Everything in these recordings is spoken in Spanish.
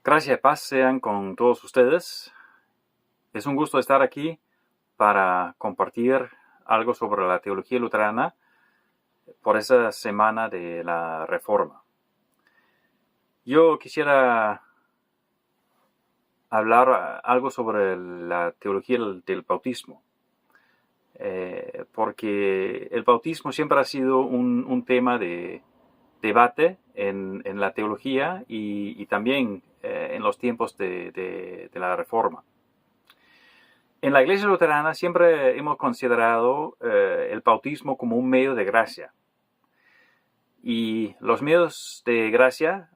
Gracia y paz sean con todos ustedes. Es un gusto estar aquí para compartir algo sobre la teología luterana por esa semana de la Reforma. Yo quisiera hablar algo sobre la teología del bautismo, porque el bautismo siempre ha sido un tema de debate en la teología y también en los tiempos de la Reforma. En la Iglesia luterana siempre hemos considerado el bautismo como un medio de gracia. Y los medios de gracia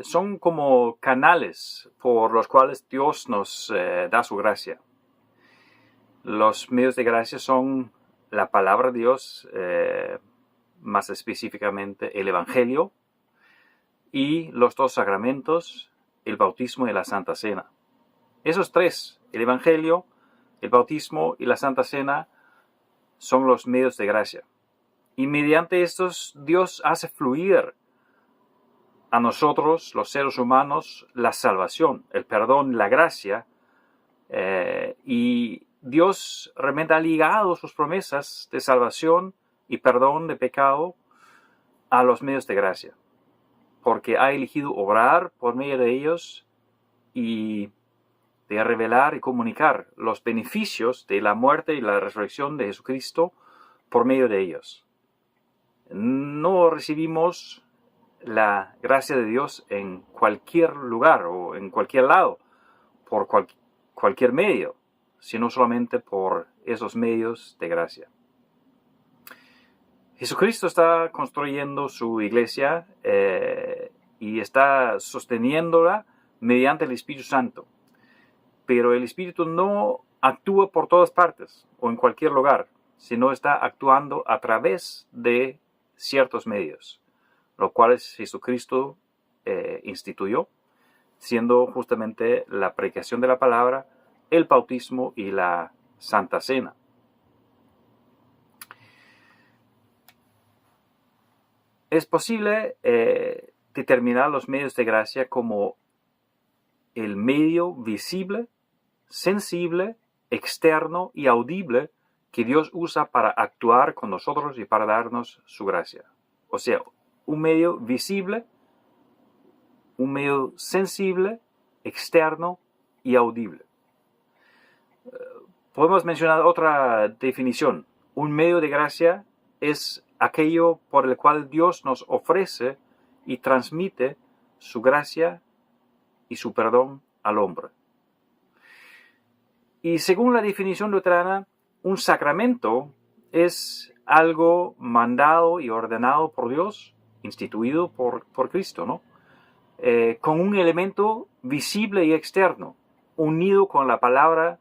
son como canales por los cuales Dios nos da su gracia. Los medios de gracia son la palabra de Dios, más específicamente el Evangelio, y los dos sacramentos, el bautismo y la Santa Cena. Esos tres, el Evangelio, el bautismo y la Santa Cena, son los medios de gracia. Y mediante estos Dios hace fluir a nosotros, los seres humanos, la salvación, el perdón, la gracia. Y Dios realmente ha ligado sus promesas de salvación y perdón de pecado a los medios de gracia. Porque ha elegido obrar por medio de ellos y de revelar y comunicar los beneficios de la muerte y la resurrección de Jesucristo por medio de ellos. No recibimos la gracia de Dios en cualquier lugar o en cualquier lado, por cualquier medio, sino solamente por esos medios de gracia. Jesucristo está construyendo su iglesia y está sosteniéndola mediante el Espíritu Santo. Pero el Espíritu no actúa por todas partes o en cualquier lugar, sino está actuando a través de ciertos medios, lo cual Jesucristo instituyó, siendo justamente la predicación de la palabra, el bautismo y la Santa Cena. Es posible determinar los medios de gracia como el medio visible, sensible, externo y audible que Dios usa para actuar con nosotros y para darnos su gracia. O sea, un medio visible, un medio sensible, externo y audible. Podemos mencionar otra definición. Un medio de gracia es aquello por el cual Dios nos ofrece y transmite su gracia y su perdón al hombre. Y según la definición luterana, un sacramento es algo mandado y ordenado por Dios, instituido por Cristo, ¿no? Con un elemento visible y externo, unido con la palabra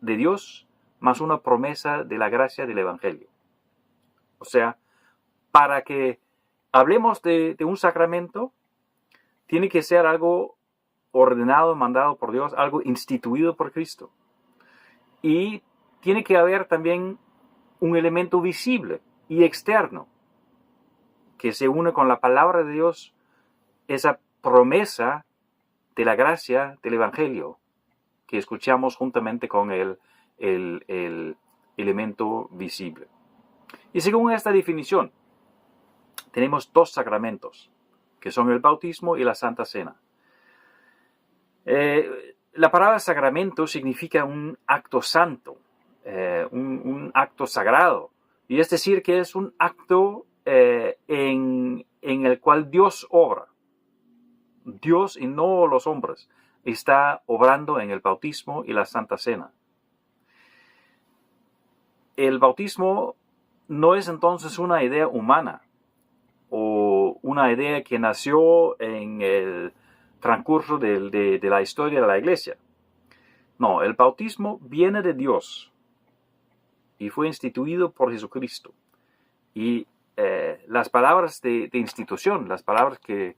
de Dios, más una promesa de la gracia del Evangelio. O sea, para que hablemos de un sacramento, tiene que ser algo ordenado, mandado por Dios, algo instituido por Cristo. Y tiene que haber también un elemento visible y externo que se une con la palabra de Dios, esa promesa de la gracia del Evangelio que escuchamos juntamente con el elemento visible. Y según esta definición, tenemos dos sacramentos, que son el bautismo y la Santa Cena. La palabra sacramento significa un acto santo, un acto sagrado. Y es decir, que es un acto en el cual Dios obra. Dios y no los hombres está obrando en el bautismo y la Santa Cena. El bautismo no es entonces una idea humana o una idea que nació en el transcurso de la historia de la iglesia. No, el bautismo viene de Dios y fue instituido por Jesucristo. Y las palabras de institución, las palabras que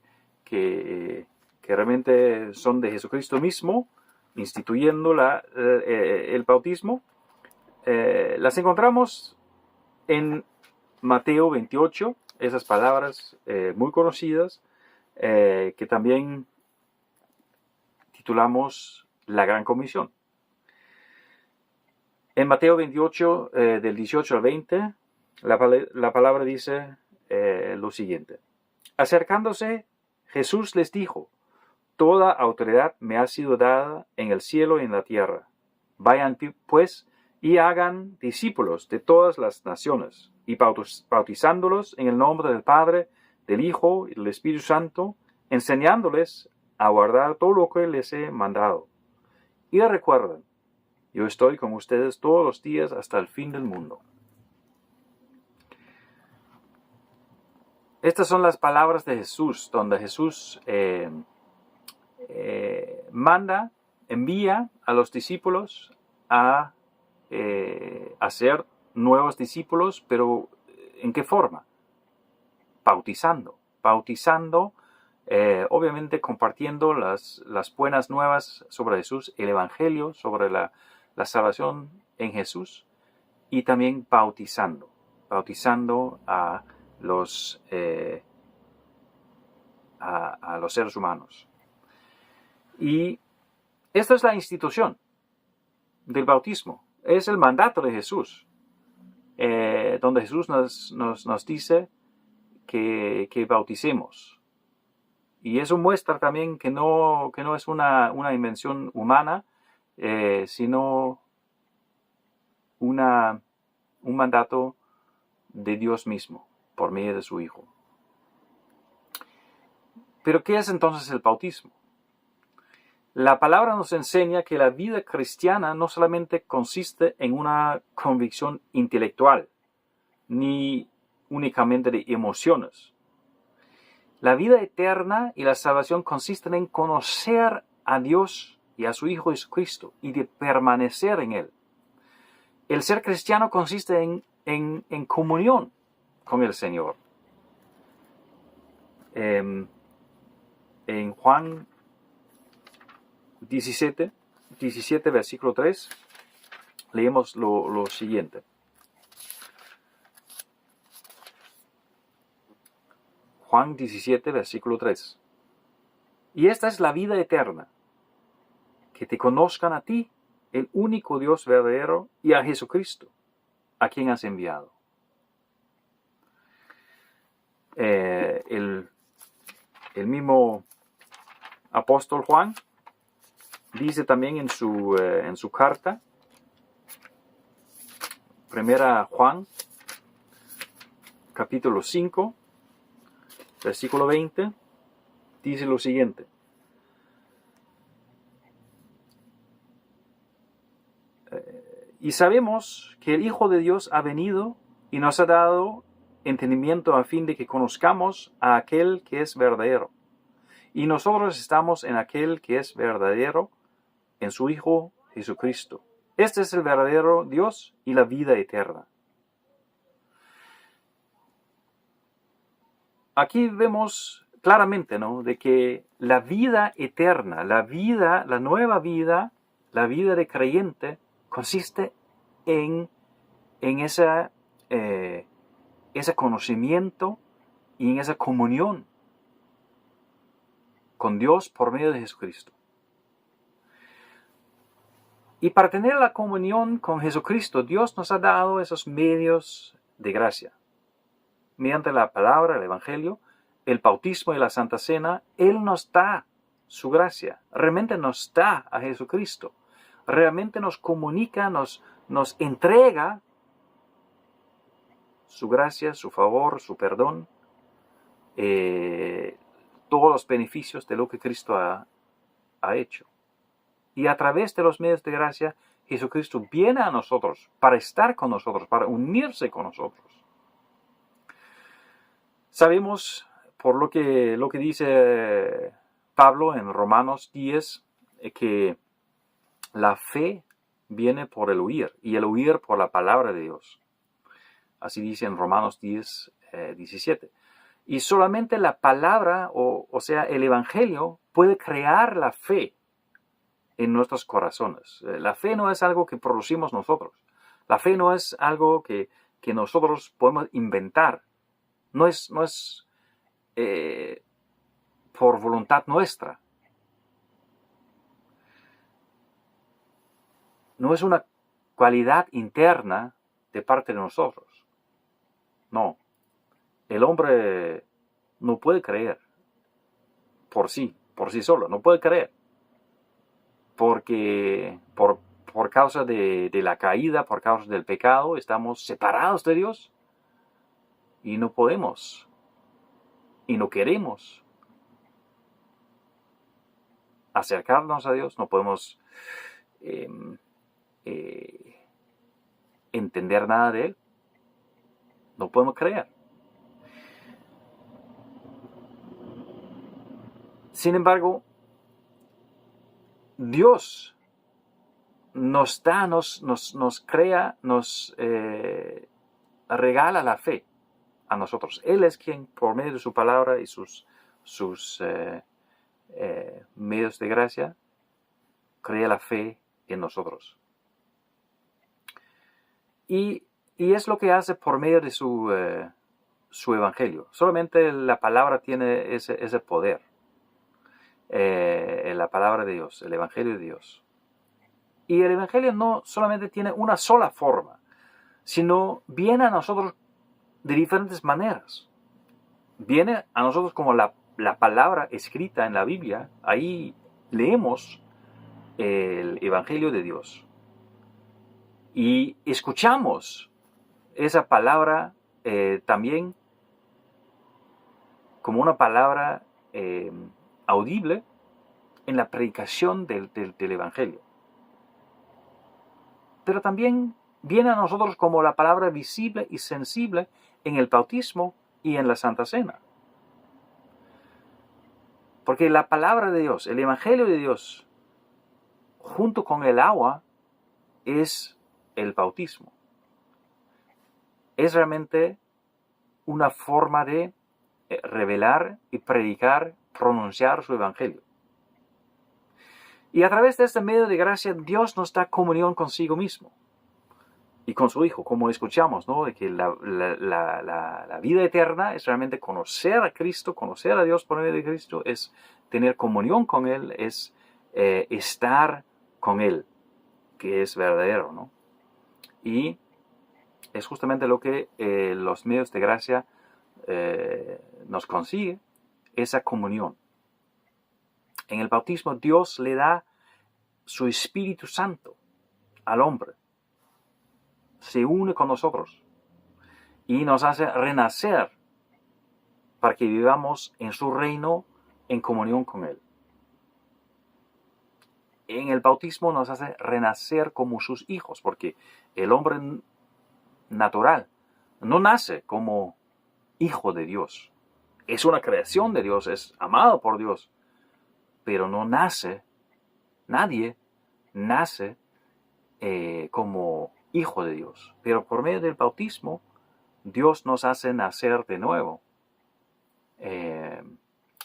realmente son de Jesucristo mismo, instituyendo el bautismo, las encontramos en Mateo 28, esas palabras muy conocidas, que también titulamos La Gran Comisión. En Mateo 28, del 18 al 20, la palabra dice lo siguiente. Acercándose, Jesús les dijo, toda autoridad me ha sido dada en el cielo y en la tierra. Vayan pues y hagan discípulos de todas las naciones, y bautizándolos en el nombre del Padre, del Hijo y del Espíritu Santo, enseñándoles a guardar todo lo que les he mandado. Y recuerden, yo estoy con ustedes todos los días hasta el fin del mundo. Estas son las palabras de Jesús, donde Jesús envía a los discípulos a hacer nuevos discípulos, pero ¿en qué forma? Bautizando, obviamente compartiendo las buenas nuevas sobre Jesús, el Evangelio, sobre la salvación en Jesús, y también bautizando a los seres humanos. Y esta es la institución del bautismo, es el mandato de Jesús, donde Jesús nos dice que bauticemos. Y eso muestra también que no es una invención humana, sino un mandato de Dios mismo, por medio de su Hijo. Pero ¿qué es entonces el bautismo? La palabra nos enseña que la vida cristiana no solamente consiste en una convicción intelectual, ni únicamente de emociones. La vida eterna y la salvación consisten en conocer a Dios y a su Hijo Jesucristo y de permanecer en Él. El ser cristiano consiste en comunión con el Señor. En Juan 17, versículo 3, leemos lo siguiente. Juan 17, versículo 3. Y esta es la vida eterna, que te conozcan a ti, el único Dios verdadero, y a Jesucristo, a quien has enviado. El mismo apóstol Juan dice también en su carta, primera Juan, capítulo 5, versículo 20, dice lo siguiente. Y sabemos que el Hijo de Dios ha venido y nos ha dado entendimiento a fin de que conozcamos a aquel que es verdadero. Y nosotros estamos en aquel que es verdadero, en su Hijo Jesucristo. Este es el verdadero Dios y la vida eterna. Aquí vemos claramente, ¿no?, de que la vida eterna, la nueva vida, la vida de creyente, consiste en ese conocimiento y en esa comunión con Dios por medio de Jesucristo. Y para tener la comunión con Jesucristo, Dios nos ha dado esos medios de gracia. Mediante la palabra, el Evangelio, el bautismo y la Santa Cena, Él nos da su gracia. Realmente nos da a Jesucristo. Realmente nos comunica, nos entrega su gracia, su favor, su perdón, todos los beneficios de lo que Cristo ha hecho. Y a través de los medios de gracia, Jesucristo viene a nosotros para estar con nosotros, para unirse con nosotros. Sabemos, por lo que dice Pablo en Romanos 10, que la fe viene por el oír, y el oír por la palabra de Dios. Así dice en Romanos 10, 17. Y solamente la palabra, o sea, el Evangelio, puede crear la fe en nuestros corazones. La fe no es algo que producimos nosotros. La fe no es algo que nosotros podemos inventar. No es por voluntad nuestra. no es una cualidad interna de parte de nosotros. No, el hombre no puede creer por sí solo, no puede creer. Porque por causa de la caída, por causa del pecado, estamos separados de Dios y no podemos y no queremos acercarnos a Dios, no podemos entender nada de Él, no podemos creer. Sin embargo, Dios nos crea, nos regala la fe a nosotros. Él es quien, por medio de su palabra y sus medios de gracia, crea la fe en nosotros. Y es lo que hace por medio de su evangelio. Solamente la palabra tiene ese poder. La palabra de Dios, el evangelio de Dios. Y el evangelio no solamente tiene una sola forma, sino viene a nosotros de diferentes maneras. Viene a nosotros como la palabra escrita en la Biblia. Ahí leemos el evangelio de Dios. Y escuchamos esa palabra también como una palabra audible en la predicación del evangelio. Pero también viene a nosotros como la palabra visible y sensible en el bautismo y en la Santa Cena. Porque la palabra de Dios, el evangelio de Dios, junto con el agua, es el bautismo. Es realmente una forma de revelar y predicar, pronunciar su evangelio. Y a través de este medio de gracia, Dios nos da comunión consigo mismo y con su Hijo, como escuchamos, ¿no? De que la vida eterna es realmente conocer a Cristo, conocer a Dios por medio de Cristo, es tener comunión con Él, es estar con Él, que es verdadero, ¿no? Y es justamente lo que los medios de gracia nos consigue, esa comunión. En el bautismo Dios le da su Espíritu Santo al hombre. Se une con nosotros y nos hace renacer para que vivamos en su reino en comunión con Él. En el bautismo nos hace renacer como sus hijos, porque el hombre natural no nace como hijo de Dios. Es una creación de Dios, es amado por Dios, pero no nace, nadie nace como hijo de Dios. Pero por medio del bautismo, Dios nos hace nacer de nuevo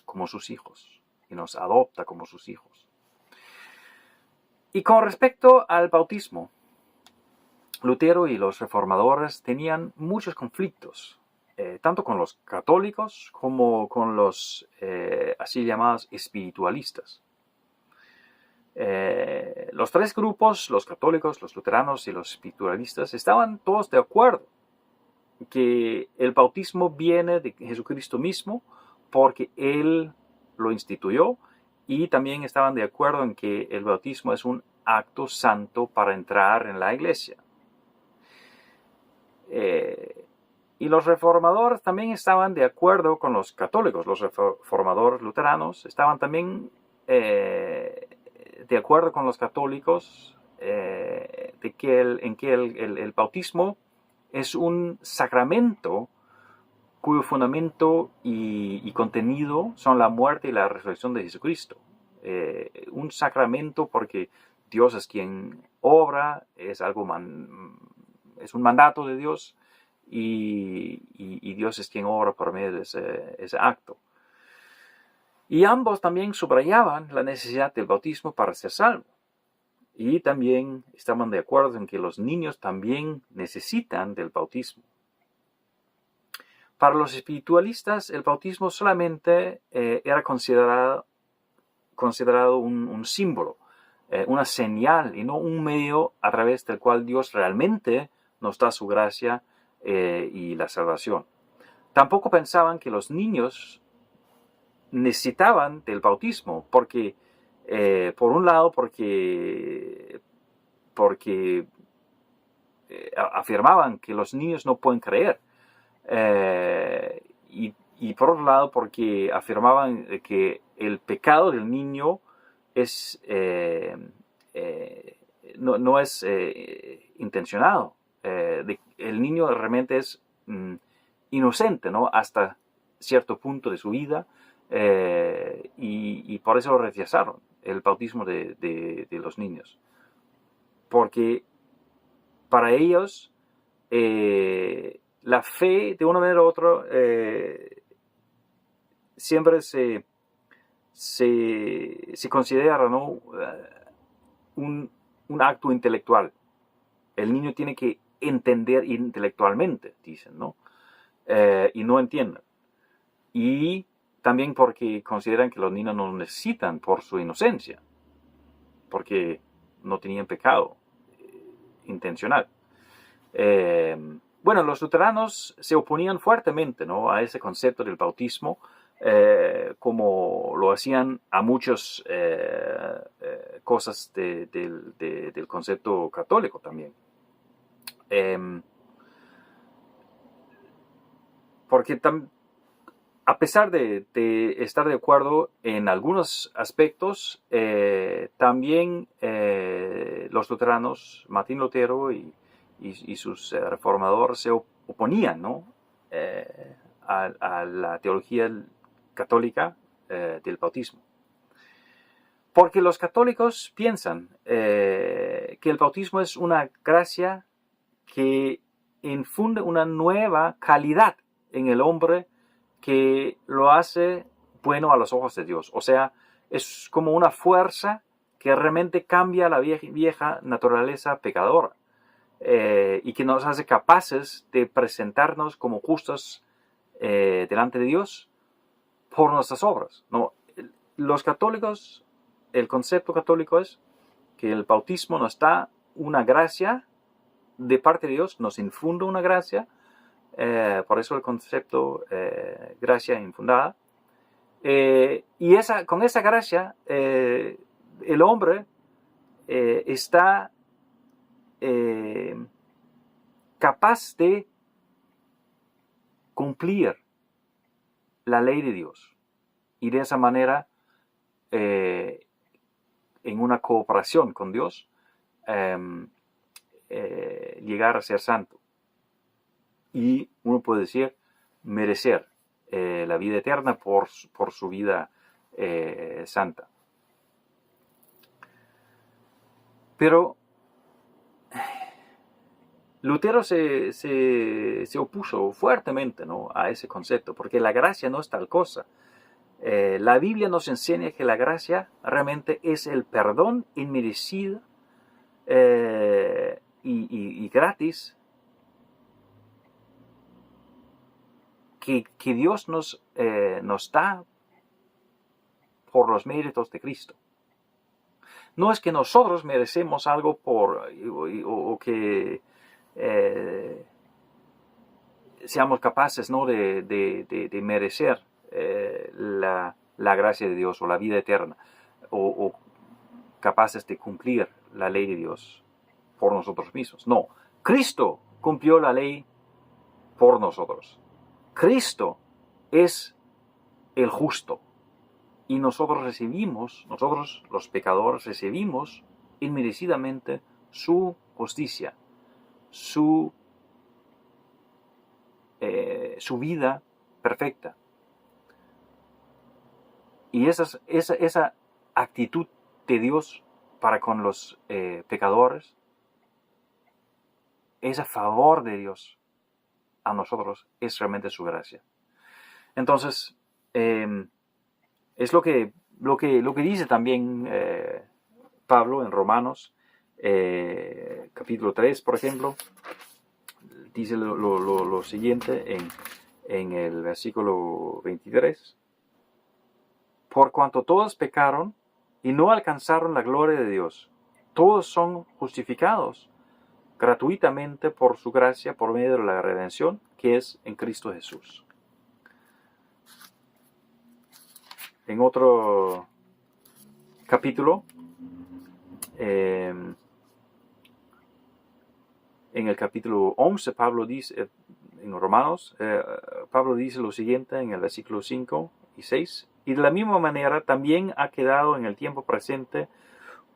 como sus hijos y nos adopta como sus hijos. Y con respecto al bautismo, Lutero y los reformadores tenían muchos conflictos, tanto con los católicos como con los así llamados espiritualistas. Los tres grupos, los católicos, los luteranos y los espiritualistas, estaban todos de acuerdo que el bautismo viene de Jesucristo mismo porque Él lo instituyó, y también estaban de acuerdo en que el bautismo es un acto santo para entrar en la iglesia. Y los reformadores también estaban de acuerdo con los católicos. Los reformadores luteranos estaban también de acuerdo con los católicos en que el bautismo es un sacramento cuyo fundamento y contenido son la muerte y la resurrección de Jesucristo. Un sacramento porque Dios es quien obra, es un mandato de Dios, y Dios es quien obra por medio de ese acto. Y ambos también subrayaban la necesidad del bautismo para ser salvo. Y también estaban de acuerdo en que los niños también necesitan del bautismo. Para los espiritualistas, el bautismo solamente era considerado un símbolo una señal y no un medio a través del cual Dios realmente nos da su gracia y la salvación. Tampoco pensaban que los niños necesitaban del bautismo, porque, por un lado, porque afirmaban que los niños no pueden creer, y por otro lado, porque afirmaban que el pecado del niño es, no es intencionado. El niño realmente es inocente, ¿no? Hasta cierto punto de su vida, y por eso lo rechazaron, el bautismo de los niños. Porque para ellos la fe, de una manera u otra, siempre se considera, ¿no? un acto intelectual. El niño tiene que entender intelectualmente, dicen, ¿no? Y no entienden. Y también porque consideran que los niños no lo necesitan por su inocencia, porque no tenían pecado intencional. Bueno, los luteranos se oponían fuertemente, ¿no? a ese concepto del bautismo, como lo hacían a muchas cosas del concepto católico también. Porque a pesar de estar de acuerdo en algunos aspectos, también los luteranos, Martín Lutero y sus reformadores se oponían, ¿no? a la teología católica del bautismo. Porque los católicos piensan que el bautismo es una gracia que infunde una nueva calidad en el hombre que lo hace bueno a los ojos de Dios. O sea, es como una fuerza que realmente cambia la vieja naturaleza pecadora, y que nos hace capaces de presentarnos como justos delante de Dios por nuestras obras, ¿no? Los católicos, el concepto católico es que el bautismo nos da una gracia de parte de Dios, nos infunde una gracia, por eso el concepto gracia infundada, y con esa gracia el hombre está capaz de cumplir la ley de Dios y de esa manera, en una cooperación con Dios, llegar a ser santo. Y uno puede decir, merecer la vida eterna por su vida santa. Pero Lutero se opuso fuertemente, ¿no? a ese concepto, porque la gracia no es tal cosa. La Biblia nos enseña que la gracia realmente es el perdón inmerecido y gratis que Dios nos da por los méritos de Cristo. No es que nosotros merecemos algo o que seamos capaces, ¿no? de merecer la gracia de Dios o la vida eterna, o capaces de cumplir la ley de Dios por nosotros mismos. No, Cristo cumplió la ley por nosotros. Cristo es el justo. Y nosotros los pecadores, recibimos inmerecidamente su justicia, su vida perfecta. Y esa actitud de Dios para con los pecadores, ese favor de Dios a nosotros, es realmente su gracia. Entonces, es lo que dice también Pablo en Romanos, capítulo 3, por ejemplo. Dice lo siguiente en el versículo 23. Por cuanto todos pecaron y no alcanzaron la gloria de Dios. Todos son justificados gratuitamente por su gracia, por medio de la redención que es en Cristo Jesús. En otro capítulo, en el capítulo 11, Pablo dice, en Romanos, Pablo dice lo siguiente en el versículo 5 y 6, y de la misma manera también ha quedado en el tiempo presente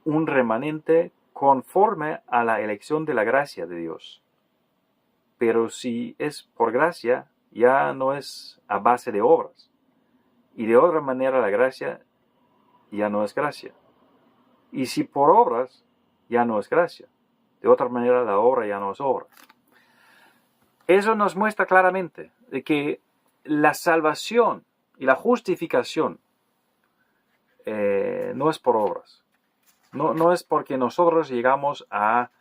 un remanente conforme a la elección de la gracia de Dios. Pero si es por gracia, ya no es a base de obras. Y de otra manera la gracia ya no es gracia. Y si por obras, ya no es gracia. De otra manera la obra ya no es obra. Eso nos muestra claramente de que la salvación y la justificación no es por obras. No es porque nosotros llegamos a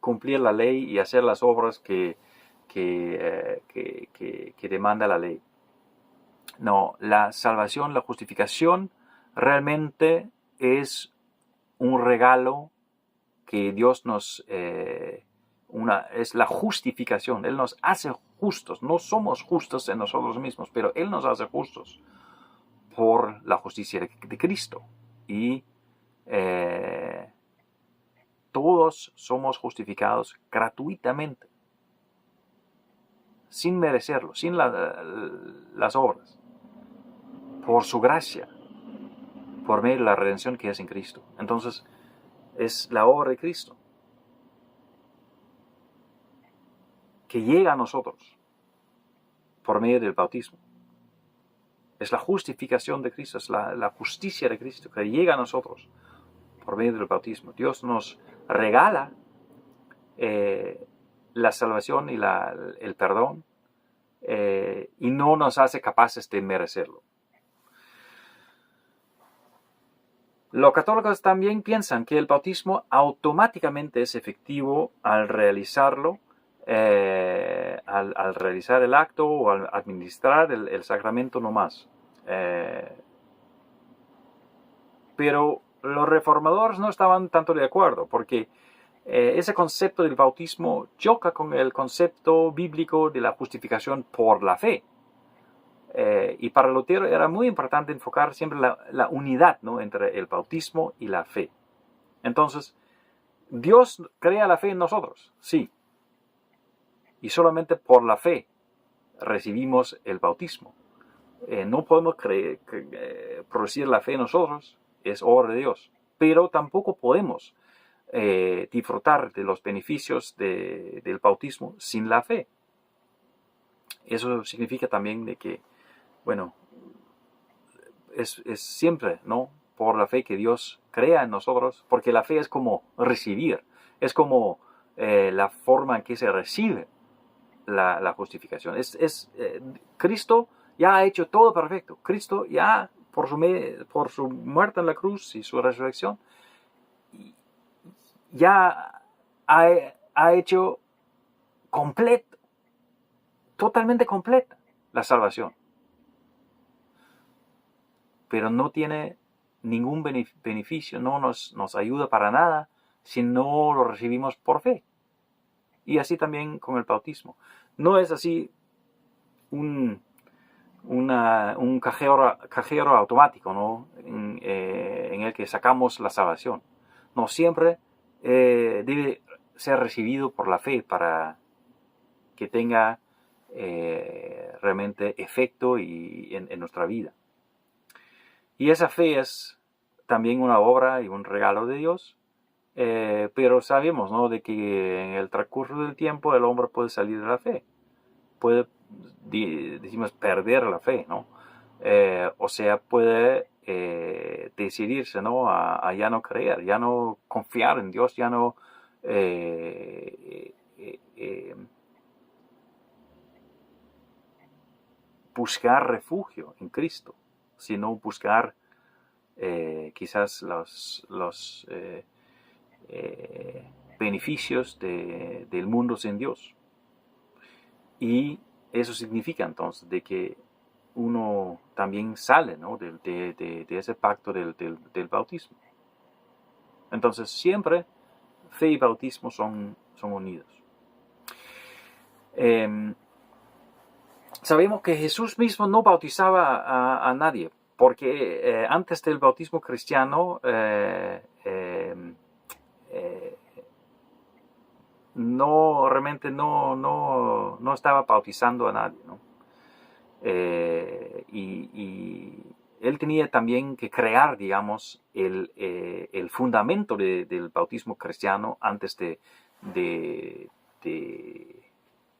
cumplir la ley y hacer las obras que demanda la ley. No, la salvación, la justificación realmente es un regalo que Dios nos... es la justificación. Él nos hace justos. No somos justos en nosotros mismos, pero Él nos hace justos por la justicia de Cristo. Y todos somos justificados gratuitamente, sin merecerlo, sin las obras, por su gracia, por medio de la redención que es en Cristo. Entonces, es la obra de Cristo que llega a nosotros por medio del bautismo. Es la justificación de Cristo, es la justicia de Cristo que llega a nosotros por medio del bautismo. Dios nos regala la salvación y el perdón y no nos hace capaces de merecerlo. Los católicos también piensan que el bautismo automáticamente es efectivo al realizarlo, al realizar el acto o al administrar el sacramento nomás. Pero los reformadores no estaban tanto de acuerdo, porque ese concepto del bautismo choca con el concepto bíblico de la justificación por la fe. Y para Lutero era muy importante enfocar siempre la unidad, ¿no?, entre el bautismo y la fe. Entonces, Dios crea la fe en nosotros, sí. Y solamente por la fe recibimos el bautismo. No podemos producir la fe en nosotros, es obra de Dios. Pero tampoco podemos disfrutar de los beneficios del bautismo sin la fe. Eso significa también de que, bueno, es siempre, ¿no?, por la fe que Dios crea en nosotros, porque la fe es como recibir, es como la forma en que se recibe la justificación. Cristo ya ha hecho todo perfecto. Cristo ya, por su muerte en la cruz y su resurrección, ya ha hecho completo, totalmente completa la salvación. Pero no tiene ningún beneficio, no nos ayuda para nada si no lo recibimos por fe. Y así también con el bautismo. No es así un cajero automático, ¿no?, en el que sacamos la salvación. No, siempre debe ser recibido por la fe para que tenga realmente efecto en nuestra vida. Y esa fe es también una obra y un regalo de Dios, pero sabemos, ¿no?, de que en el transcurso del tiempo el hombre puede salir de la fe, puede, decimos, perder la fe, ¿no? O sea, puede decidirse, ¿no?, a ya no creer, ya no confiar en Dios, ya no buscar refugio en Cristo, sino buscar quizás los beneficios del mundo sin Dios. Y eso significa entonces de que uno también sale, ¿no? de ese pacto del bautismo. Entonces siempre fe y bautismo son unidos. Sabemos que Jesús mismo no bautizaba a nadie, porque antes del bautismo cristiano realmente no estaba bautizando a nadie, ¿no? Y él tenía también que crear, digamos, el fundamento del bautismo cristiano antes de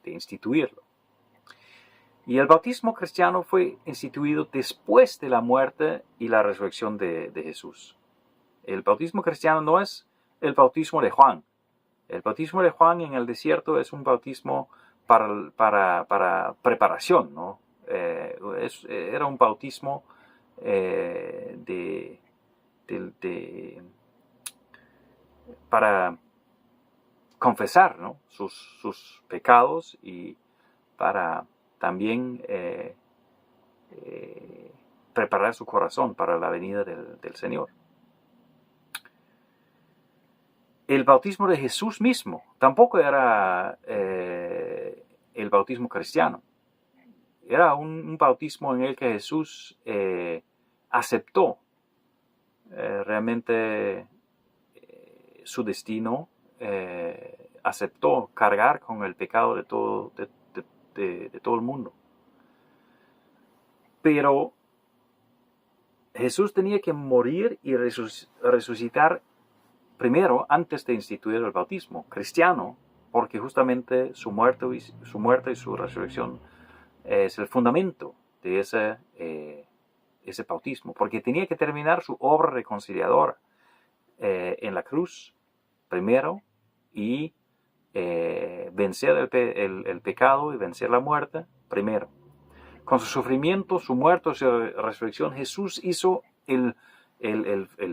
instituirlo. Y el bautismo cristiano fue instituido después de la muerte y la resurrección de Jesús. El bautismo cristiano no es el bautismo de Juan. El bautismo de Juan en el desierto es un bautismo para preparación, ¿no? Era un bautismo para confesar, ¿no? sus pecados y para también preparar su corazón para la venida del Señor. El bautismo de Jesús mismo tampoco era el bautismo cristiano. Era un bautismo en el que Jesús aceptó realmente su destino, aceptó cargar con el pecado de todo el mundo. Pero Jesús tenía que morir y resucitar primero antes de instituir el bautismo cristiano, porque justamente su muerte y su resurrección es el fundamento de ese bautismo, porque tenía que terminar su obra reconciliadora en la cruz primero y vencer el pecado y vencer la muerte primero. Con su sufrimiento, su muerte y su resurrección, Jesús hizo el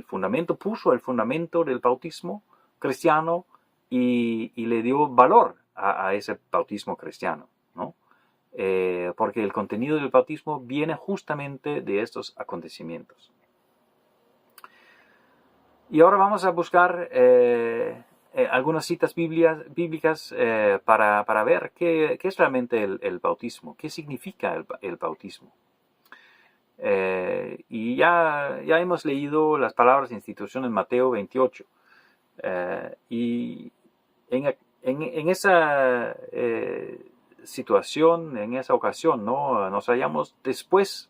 fundamento, puso el fundamento del bautismo cristiano y le dio valor a ese bautismo cristiano, ¿no? Porque el contenido del bautismo viene justamente de estos acontecimientos. Y ahora vamos a buscar algunas citas bíblicas para ver qué es realmente el bautismo, qué significa el bautismo. Y ya hemos leído las palabras de institución en Mateo 28. Y en esa situación, en esa ocasión, ¿no? Nos hallamos después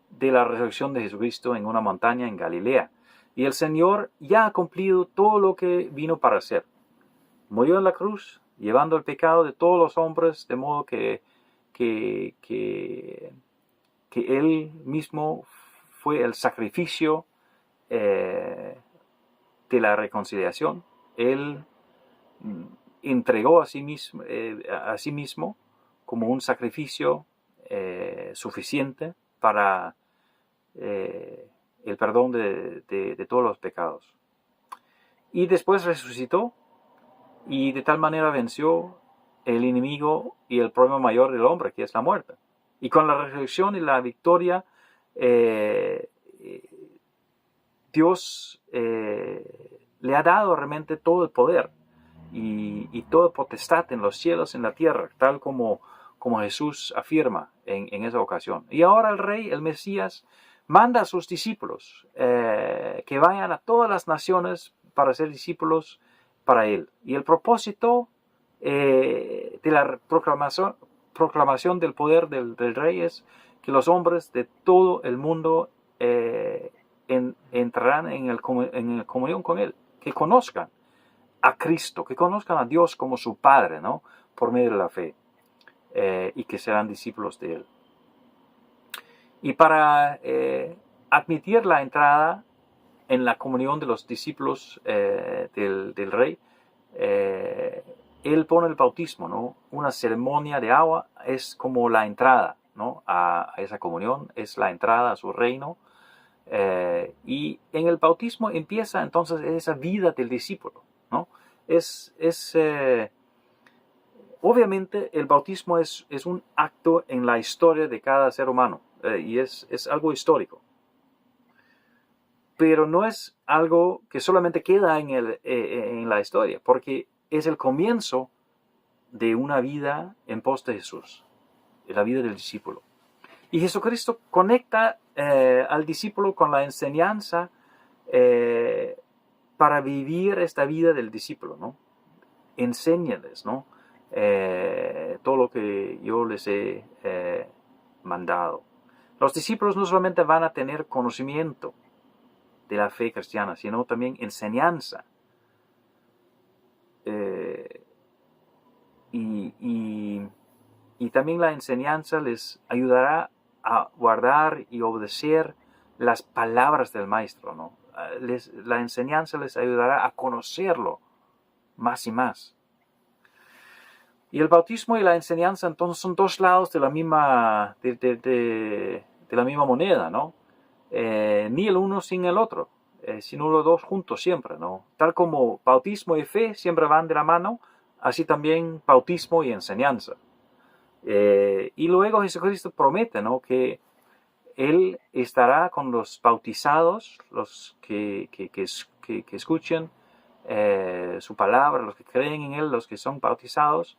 de la resurrección de Jesucristo en una montaña en Galilea. Y el Señor ya ha cumplido todo lo que vino para hacer. Murió en la cruz, llevando el pecado de todos los hombres, de modo que Él mismo fue el sacrificio de la reconciliación. Él entregó a sí mismo como un sacrificio suficiente para el perdón de todos los pecados. Y después resucitó y de tal manera venció el enemigo y el problema mayor del hombre, que es la muerte. Y con la resurrección y la victoria, Dios le ha dado realmente todo el poder y toda potestad en los cielos, en la tierra, tal como Jesús afirma en esa ocasión. Y ahora el Rey, el Mesías, manda a sus discípulos que vayan a todas las naciones para ser discípulos para Él. Y el propósito de la proclamación del poder del Rey es que los hombres de todo el mundo entrarán en comunión con Él, que conozcan a Cristo, que conozcan a Dios como su Padre, ¿no? Por medio de la fe, y que serán discípulos de Él. Y para admitir la entrada en la comunión de los discípulos del Rey, Él pone el bautismo, ¿no? Una ceremonia de agua es como la entrada, ¿no? a esa comunión, es la entrada a su reino. Y en el bautismo empieza entonces esa vida del discípulo, ¿no? Obviamente el bautismo es un acto en la historia de cada ser humano. y es algo histórico. Pero no es algo que solamente queda en la historia, porque es el comienzo de una vida en pos de Jesús, de la vida del discípulo. Y Jesucristo conecta al discípulo con la enseñanza para vivir esta vida del discípulo, ¿no? Enséñales, ¿no? Todo lo que yo les he mandado. Los discípulos no solamente van a tener conocimiento de la fe cristiana, sino también enseñanza. Y también la enseñanza les ayudará a guardar y obedecer las palabras del Maestro, ¿no? La enseñanza les ayudará a conocerlo más y más. Y el bautismo y la enseñanza entonces son dos lados de la misma, de la misma moneda, ¿no? Ni el uno sin el otro, sino los dos juntos siempre, ¿no? Tal como bautismo y fe siempre van de la mano, así también bautismo y enseñanza. Y luego Jesucristo promete, ¿no?, que Él estará con los bautizados, los que escuchen su palabra, los que creen en Él, los que son bautizados,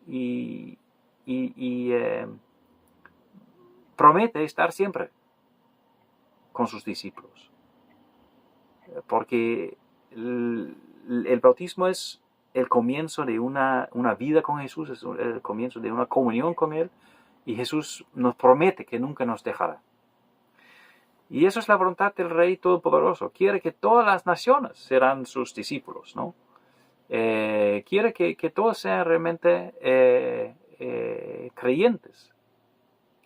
y promete estar siempre con sus discípulos. Porque el bautismo es el comienzo de una vida con Jesús, es el comienzo de una comunión con Él, y Jesús nos promete que nunca nos dejará. Y eso es la voluntad del Rey Todopoderoso. Quiere que todas las naciones serán sus discípulos, ¿no? Quiere que todos sean realmente creyentes.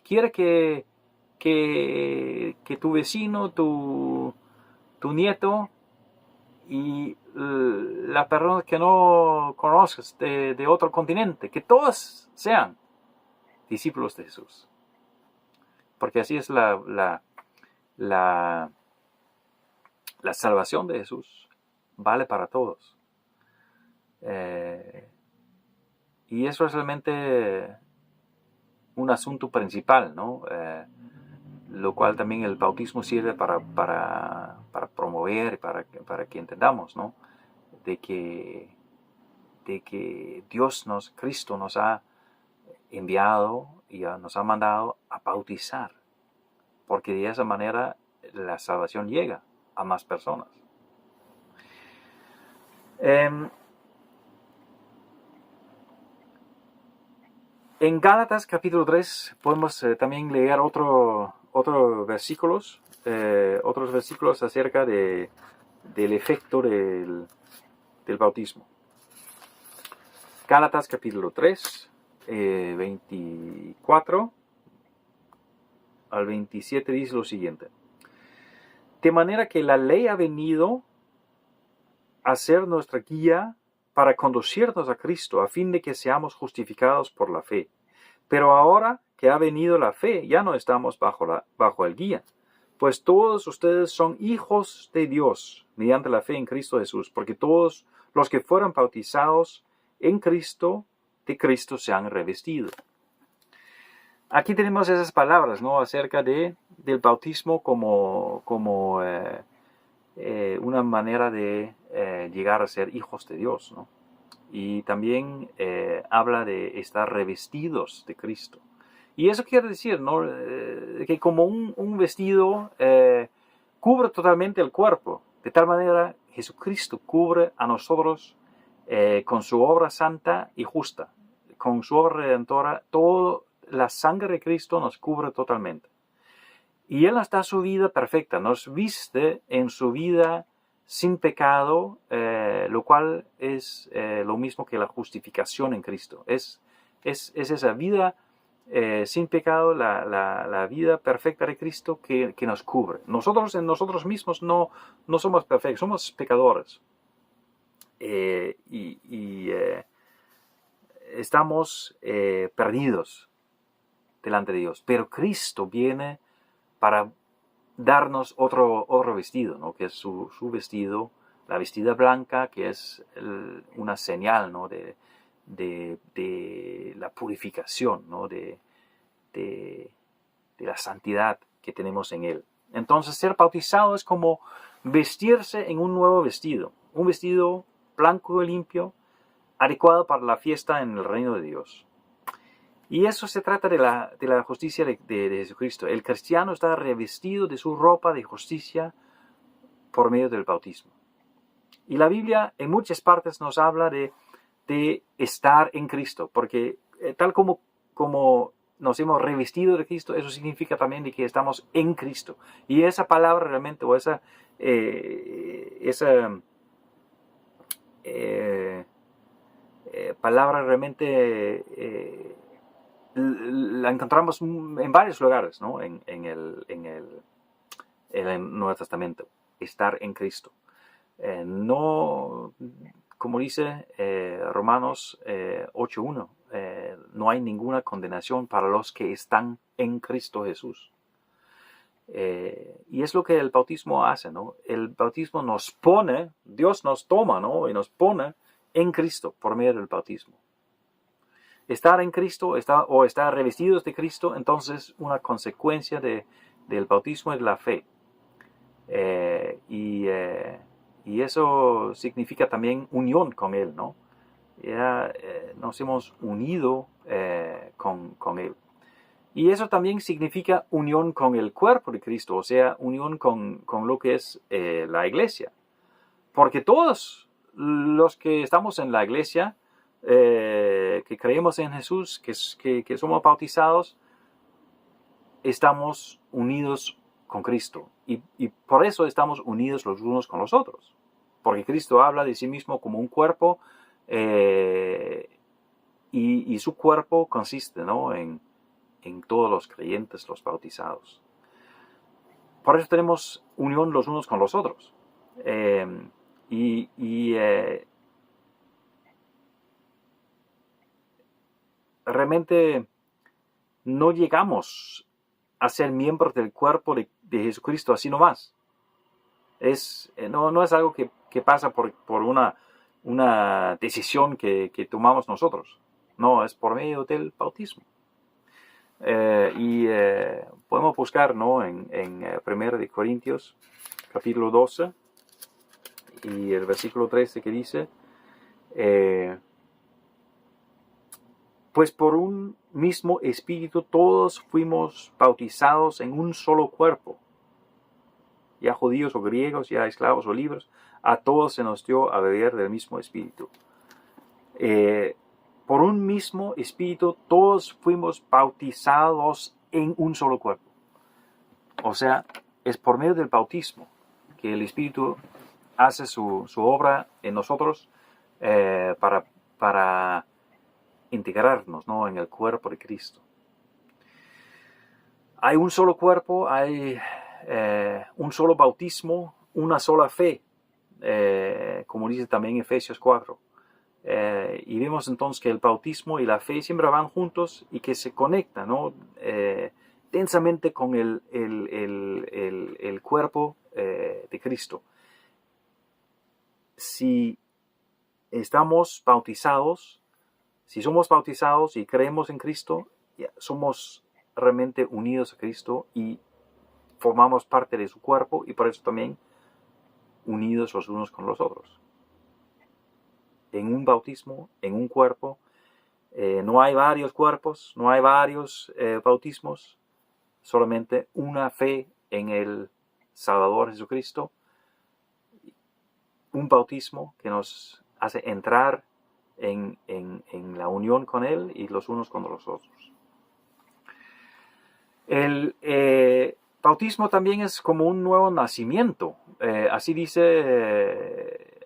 Quiere que tu vecino, tu nieto y las personas que no conoces de otro continente, que todos sean discípulos de Jesús. Porque así es la salvación de Jesús. Vale para todos. Y eso es realmente un asunto principal, ¿no? Lo cual también el bautismo sirve para promover, para que entendamos, ¿no? De que Cristo nos ha enviado y nos ha mandado a bautizar, porque de esa manera la salvación llega a más personas. En Gálatas capítulo 3 podemos también leer otros versículos acerca del efecto del bautismo. Gálatas capítulo 3, 24 al 27 dice lo siguiente: de manera que la ley ha venido a ser nuestra guía para conducirnos a Cristo, a fin de que seamos justificados por la fe. Pero ahora que ha venido la fe, ya no estamos bajo el guía, pues todos ustedes son hijos de Dios mediante la fe en Cristo Jesús, porque todos los que fueron bautizados en Cristo, de Cristo se han revestido. Aquí tenemos esas palabras, ¿no?, acerca del bautismo como una manera de llegar a ser hijos de Dios, ¿no? Y también habla de estar revestidos de Cristo. Y eso quiere decir, ¿no?, que como un vestido cubre totalmente el cuerpo, de tal manera Jesucristo cubre a nosotros con su obra santa y justa, con su obra redentora. Toda la sangre de Cristo nos cubre totalmente. Y Él nos da su vida perfecta, nos viste en su vida sin pecado, lo cual es lo mismo que la justificación en Cristo. Es esa vida sin pecado, la vida perfecta de Cristo que nos cubre. Nosotros en nosotros mismos no somos perfectos, somos pecadores. Estamos perdidos delante de Dios. Pero Cristo viene para darnos otro vestido, ¿no?, que es su vestido, la vestida blanca, que es una señal, ¿no?, de la purificación, ¿no?, de de la santidad que tenemos en Él. Entonces, ser bautizado es como vestirse en un nuevo vestido, un vestido blanco y limpio, adecuado para la fiesta en el reino de Dios. Y eso se trata de la justicia de Jesucristo. El cristiano está revestido de su ropa de justicia por medio del bautismo. Y la Biblia en muchas partes nos habla de estar en Cristo, porque tal como nos hemos revestido de Cristo, eso significa también de que estamos en Cristo. Y esa palabra realmente, o esa palabra realmente la encontramos en varios lugares, ¿no? en el Nuevo Testamento. Estar en Cristo. No, como dice Romanos 8:1, no hay ninguna condenación para los que están en Cristo Jesús. Y es lo que el bautismo hace, ¿no? El bautismo nos pone, Dios nos toma, ¿no? Y nos pone en Cristo por medio del bautismo. Estar en Cristo o estar revestidos de Cristo, entonces una consecuencia del bautismo es la fe. Y eso significa también unión con Él, ¿no? Ya nos hemos unido con Él. Y eso también significa unión con el cuerpo de Cristo, o sea, unión con lo que es la iglesia. Porque todos los que estamos en la iglesia, que creemos en Jesús, que somos bautizados, estamos unidos con Cristo. Y por eso estamos unidos los unos con los otros. Porque Cristo habla de sí mismo como un cuerpo, y su cuerpo consiste, ¿no? en todos los creyentes, los bautizados. Por eso tenemos unión los unos con los otros. Realmente no llegamos a ser miembros del cuerpo de Jesucristo así nomás. No es algo que pasa por una decisión que tomamos nosotros. No, es por medio del bautismo. Podemos buscar, ¿no? en 1 de Corintios, capítulo 12, y el versículo 13 que dice, pues por un mismo espíritu todos fuimos bautizados en un solo cuerpo, ya judíos o griegos, ya esclavos o libres, a todos se nos dio a beber del mismo espíritu. Por un mismo espíritu todos fuimos bautizados en un solo cuerpo. O sea, es por medio del bautismo que el Espíritu hace su obra en nosotros para integrarnos, ¿no? en el cuerpo de Cristo. Hay un solo cuerpo, hay un solo bautismo, una sola fe, como dice también Efesios 4. Y vemos entonces que el bautismo y la fe siempre van juntos y que se conectan, ¿no? Densamente con el cuerpo de Cristo. Si estamos bautizados, si somos bautizados y creemos en Cristo, somos realmente unidos a Cristo y formamos parte de su cuerpo, y por eso también unidos los unos con los otros. En un bautismo, en un cuerpo, no hay varios cuerpos, no hay varios bautismos, solamente una fe en el Salvador Jesucristo, un bautismo que nos hace entrar en la unión con Él y los unos con los otros. El bautismo también es como un nuevo nacimiento. Así dice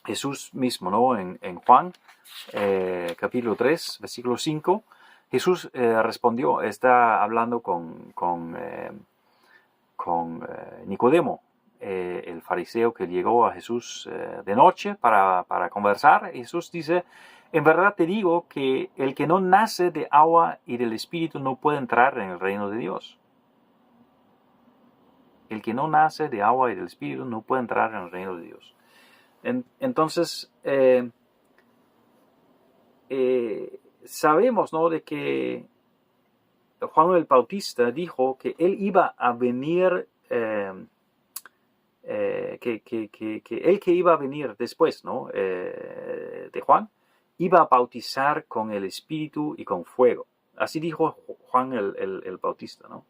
Jesús mismo, ¿no? En Juan, capítulo 3, versículo 5, Jesús respondió, está hablando con Nicodemo, el fariseo que llegó a Jesús de noche para conversar. Jesús dice, en verdad te digo que el que no nace de agua y del Espíritu no puede entrar en el reino de Dios. El que no nace de agua y del Espíritu no puede entrar en el reino de Dios. Entonces, sabemos, ¿no? de que Juan el Bautista dijo que él iba a venir, que iba a venir después, ¿no? De Juan, iba a bautizar con el Espíritu y con fuego. Así dijo Juan el Bautista, ¿no?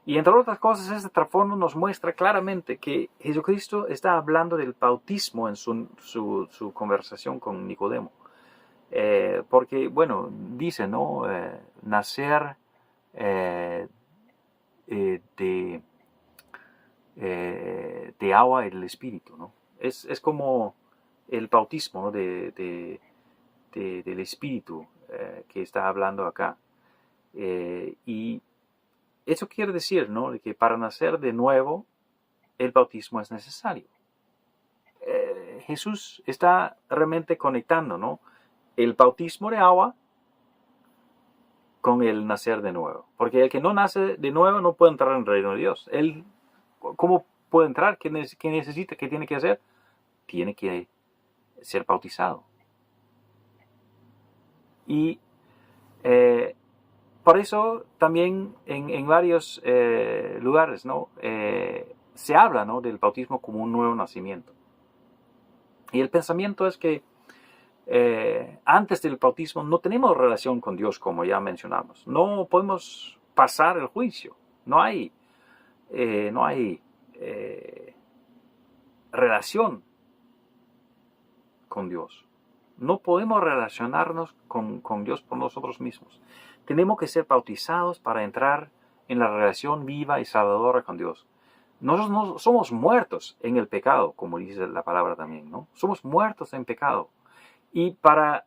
Y entre otras cosas, este trasfondo nos muestra claramente que Jesucristo está hablando del bautismo en su conversación con Nicodemo. Porque, bueno, dice, ¿no? Nacer de agua y del Espíritu, ¿no? Es como el bautismo, ¿no? del Espíritu que está hablando acá. Y eso quiere decir, ¿no? Que para nacer de nuevo, el bautismo es necesario. Jesús está realmente conectando, ¿no? El bautismo de agua con el nacer de nuevo. Porque el que no nace de nuevo no puede entrar en el reino de Dios. Él, ¿cómo puede entrar? ¿Qué necesita? ¿Qué tiene que hacer? Tiene que ser bautizado. Y por eso también en varios lugares, ¿no? Se habla, ¿no? Del bautismo como un nuevo nacimiento. Y el pensamiento es que antes del bautismo no tenemos relación con Dios, como ya mencionamos. No podemos pasar el juicio. No hay relación con Dios. No podemos relacionarnos con Dios por nosotros mismos. Tenemos que ser bautizados para entrar en la relación viva y salvadora con Dios. Nosotros no somos muertos en el pecado, como dice la palabra también, ¿no? Somos muertos en pecado. Y para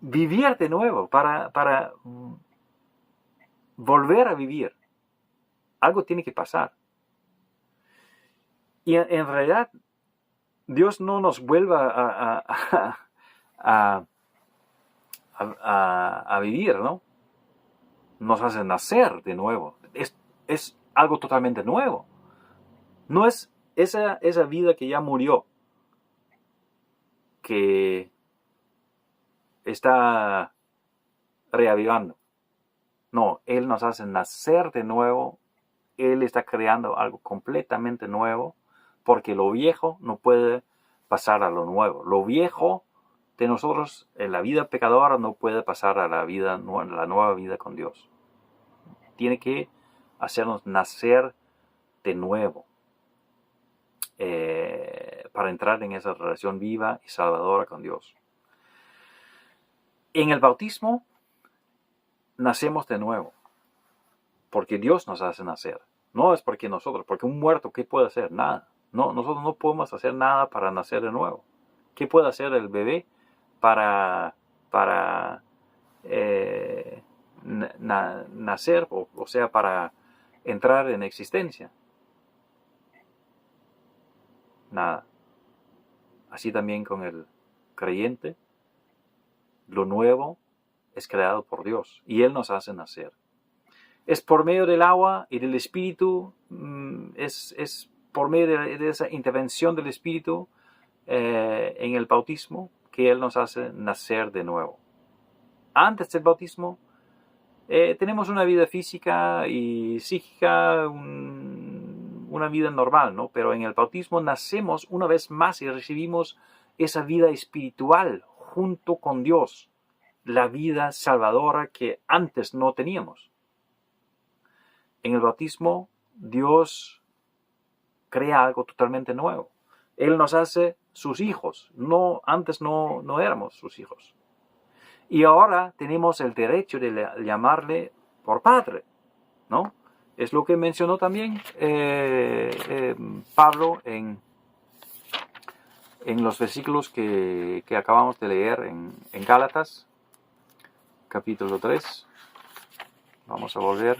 vivir de nuevo, para volver a vivir, algo tiene que pasar. Y en realidad, Dios no nos vuelva a vivir, ¿no? Nos hace nacer de nuevo. Es algo totalmente nuevo. No es esa vida que ya murió, que está reavivando. No, Él nos hace nacer de nuevo. Él está creando algo completamente nuevo, porque lo viejo no puede pasar a lo nuevo. Lo viejo de nosotros en la vida pecadora no puede pasar a la nueva vida con Dios. Tiene que hacernos nacer de nuevo para entrar en esa relación viva y salvadora con Dios. En el bautismo nacemos de nuevo, porque Dios nos hace nacer. No es porque un muerto, ¿qué puede hacer? Nada. No, nosotros no podemos hacer nada para nacer de nuevo. ¿Qué puede hacer el bebé para nacer, o sea, para entrar en existencia? Nada. Así también con el creyente, lo nuevo es creado por Dios y Él nos hace nacer. Es por medio del agua y del Espíritu, es por medio de esa intervención del Espíritu en el bautismo que Él nos hace nacer de nuevo. Antes del bautismo tenemos una vida física y psíquica, una vida normal, ¿no? Pero en el bautismo nacemos una vez más y recibimos esa vida espiritual junto con Dios, la vida salvadora que antes no teníamos. En el bautismo Dios crea algo totalmente nuevo. Él nos hace sus hijos. Antes no éramos sus hijos. Y ahora tenemos el derecho de llamarle por padre, ¿no? Es lo que mencionó también Pablo en los versículos que acabamos de leer en Gálatas, capítulo 3. Vamos a volver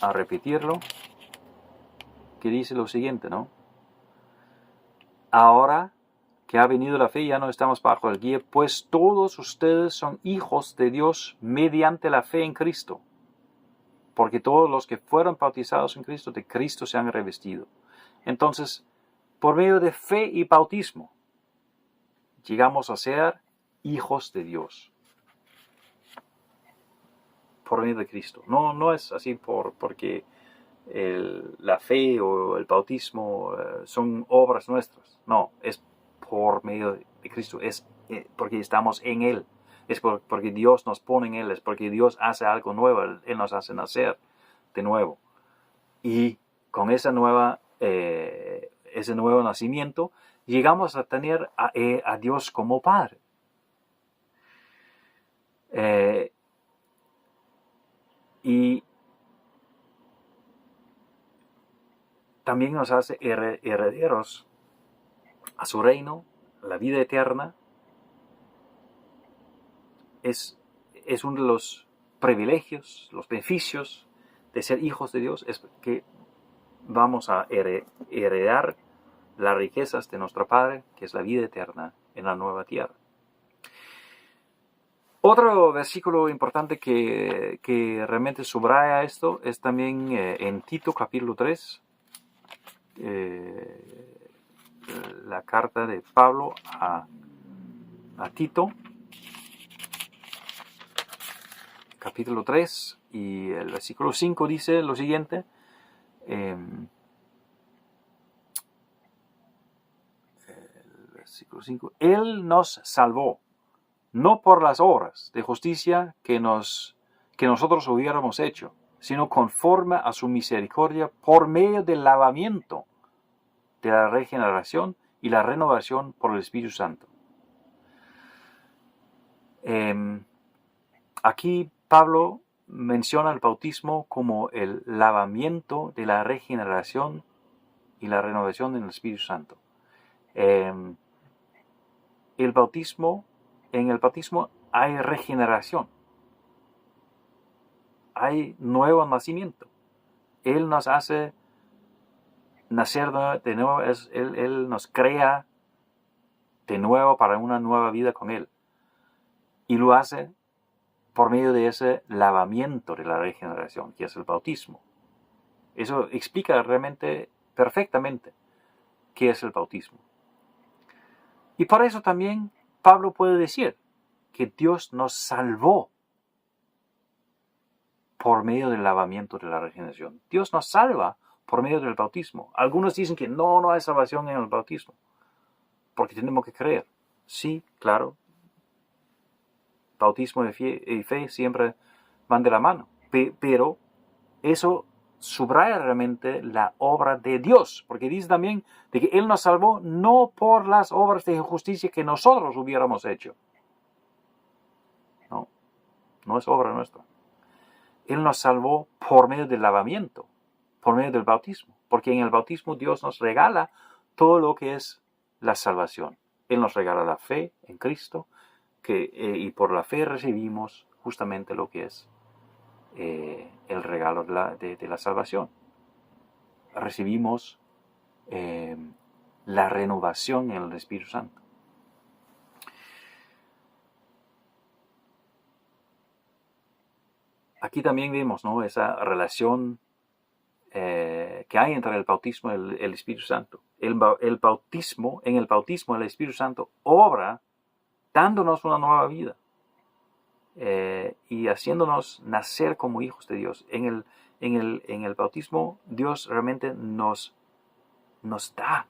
a repetirlo, que dice lo siguiente, ¿no? Ahora que ha venido la fe, ya no estamos bajo el guía, pues todos ustedes son hijos de Dios mediante la fe en Cristo. Porque todos los que fueron bautizados en Cristo, de Cristo se han revestido. Entonces, por medio de fe y bautismo, llegamos a ser hijos de Dios. por medio de Cristo. No es así porque la fe o el bautismo son obras nuestras. No, es por medio de Cristo. Es porque estamos en Él. Es porque Dios nos pone en Él. Es porque Dios hace algo nuevo. Él nos hace nacer de nuevo. Y con ese nuevo nacimiento llegamos a tener a Dios como Padre. Y también nos hace herederos a su reino, la vida eterna. Es uno de los privilegios, los beneficios de ser hijos de Dios, es que vamos a heredar las riquezas de nuestro Padre, que es la vida eterna en la nueva tierra. Otro versículo importante que realmente subraya esto es también en Tito capítulo 3, la carta de Pablo a Tito, capítulo 3, y el versículo 5 dice lo siguiente: el versículo 5, Él nos salvó, no por las obras de justicia que nosotros hubiéramos hecho, sino conforme a su misericordia por medio del lavamiento de la regeneración y la renovación por el Espíritu Santo. Aquí Pablo menciona el bautismo como el lavamiento de la regeneración y la renovación en el Espíritu Santo. En el bautismo hay regeneración, hay nuevo nacimiento. Él nos hace nacer de nuevo, Él nos crea de nuevo para una nueva vida con Él. Y lo hace por medio de ese lavamiento de la regeneración, que es el bautismo. Eso explica realmente perfectamente qué es el bautismo. Y por eso también Pablo puede decir que Dios nos salvó por medio del lavamiento de la regeneración. Dios nos salva por medio del bautismo. Algunos dicen que no hay salvación en el bautismo, porque tenemos que creer. Sí, claro, bautismo y fe siempre van de la mano, pero eso subraya realmente la obra de Dios, porque dice también de que Él nos salvó no por las obras de justicia que nosotros hubiéramos hecho. No es obra nuestra. Él nos salvó por medio del lavamiento, por medio del bautismo, porque en el bautismo Dios nos regala todo lo que es la salvación. Él nos regala la fe en Cristo, y por la fe recibimos justamente lo que es el regalo de la salvación. Recibimos la renovación en el Espíritu Santo. Aquí también vemos, ¿no?, esa relación que hay entre el bautismo y el Espíritu Santo. En el bautismo el Espíritu Santo obra dándonos una nueva vida y haciéndonos nacer como hijos de Dios. En el bautismo Dios realmente nos da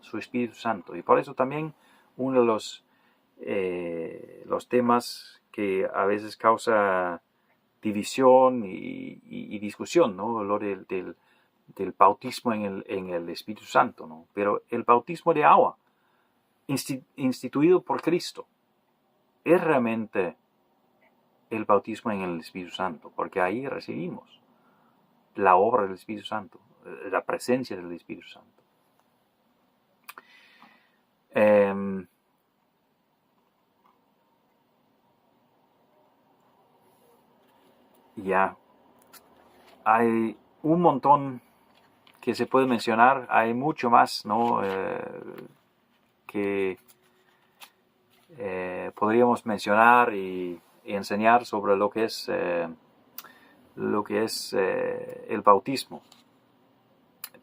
su Espíritu Santo, y por eso también uno de los temas que a veces causa división y discusión, ¿no?, lo del bautismo en el Espíritu Santo, ¿no? Pero el bautismo de agua instituido por Cristo es realmente el bautismo en el Espíritu Santo, porque ahí recibimos la obra del Espíritu Santo, la presencia del Espíritu Santo. Ya, hay un montón que se puede mencionar, hay mucho más, ¿no?, que podríamos mencionar y enseñar sobre lo que es el bautismo,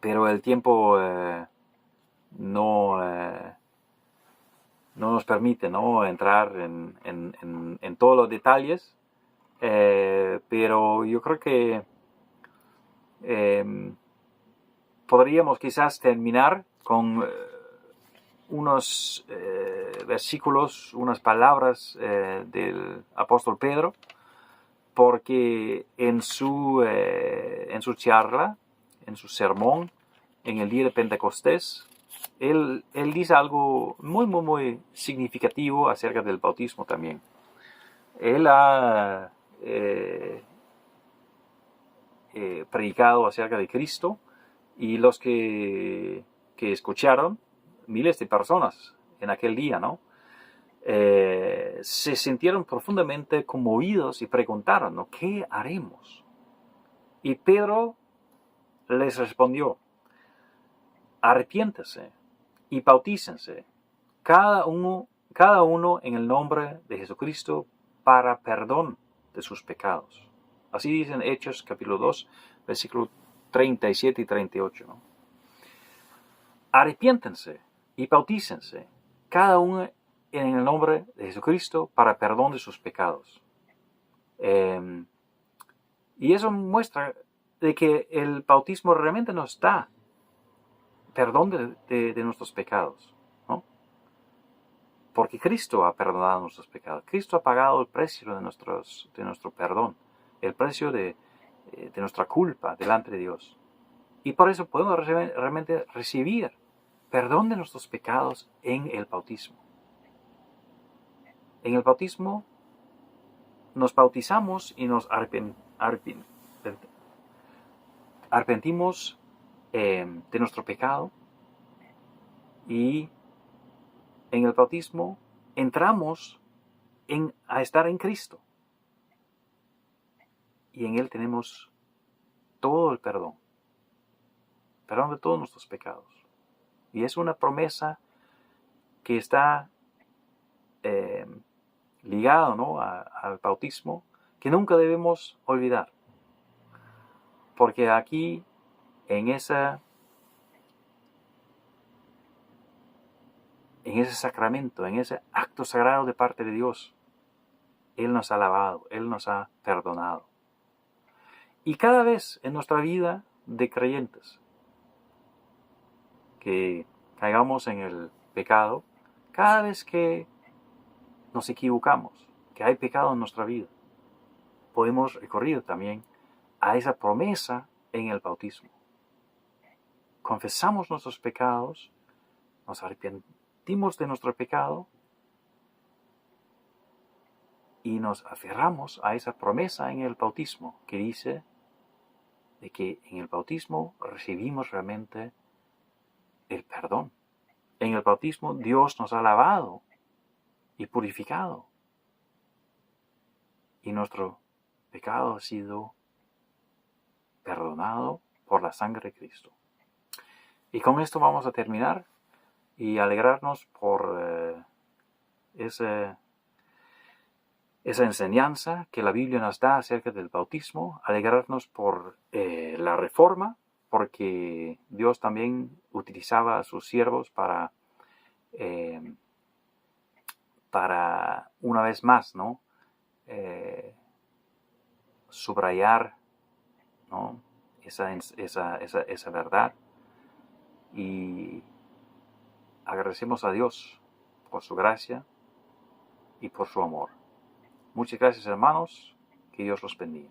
pero el tiempo no nos permite, ¿no?, entrar en todos los detalles. Pero yo creo que podríamos quizás terminar con unos versículos, unas palabras del apóstol Pedro, porque en su charla, en su sermón, en el día de Pentecostés, él dice algo muy, muy, muy significativo acerca del bautismo también. Él ha predicado acerca de Cristo, y los que escucharon, miles de personas en aquel día, ¿no? Se sintieron profundamente conmovidos y preguntaron, ¿no? ¿Qué haremos? Y Pedro les respondió, arrepiéntase y bautícense, cada uno en el nombre de Jesucristo para perdón de sus pecados. Así dicen Hechos capítulo 2, versículos 37 y 38, ¿no? Arrepiéntense y bautícense, cada uno en el nombre de Jesucristo para perdón de sus pecados. Y eso muestra de que el bautismo realmente nos da perdón de nuestros pecados, ¿no? Porque Cristo ha perdonado nuestros pecados. Cristo ha pagado el precio de nuestro perdón, el precio de nuestra culpa delante de Dios. Y por eso podemos realmente recibir perdón de nuestros pecados en el bautismo. En el bautismo nos bautizamos y nos arrepentimos de nuestro pecado, y en el bautismo entramos a estar en Cristo, y en Él tenemos todo el perdón de todos nuestros pecados. Y es una promesa que está ligado, ¿no?, al bautismo, que nunca debemos olvidar. Porque aquí, en ese sacramento, en ese acto sagrado de parte de Dios, Él nos ha lavado, Él nos ha perdonado. Y cada vez en nuestra vida de creyentes que caigamos en el pecado, cada vez que nos equivocamos, que hay pecado en nuestra vida, podemos recurrir también a esa promesa en el bautismo. Confesamos nuestros pecados, nos arrepentimos de nuestro pecado y nos aferramos a esa promesa en el bautismo que dice de que en el bautismo recibimos realmente el perdón. En el bautismo Dios nos ha lavado y purificado, y nuestro pecado ha sido perdonado por la sangre de Cristo. Y con esto vamos a terminar y alegrarnos por esa enseñanza que la Biblia nos da acerca del bautismo, alegrarnos por la reforma, porque Dios también utilizaba a sus siervos para una vez más, ¿no?, subrayar, ¿no?, esa verdad. Y agradecemos a Dios por su gracia y por su amor. Muchas gracias, hermanos. Que Dios los bendiga.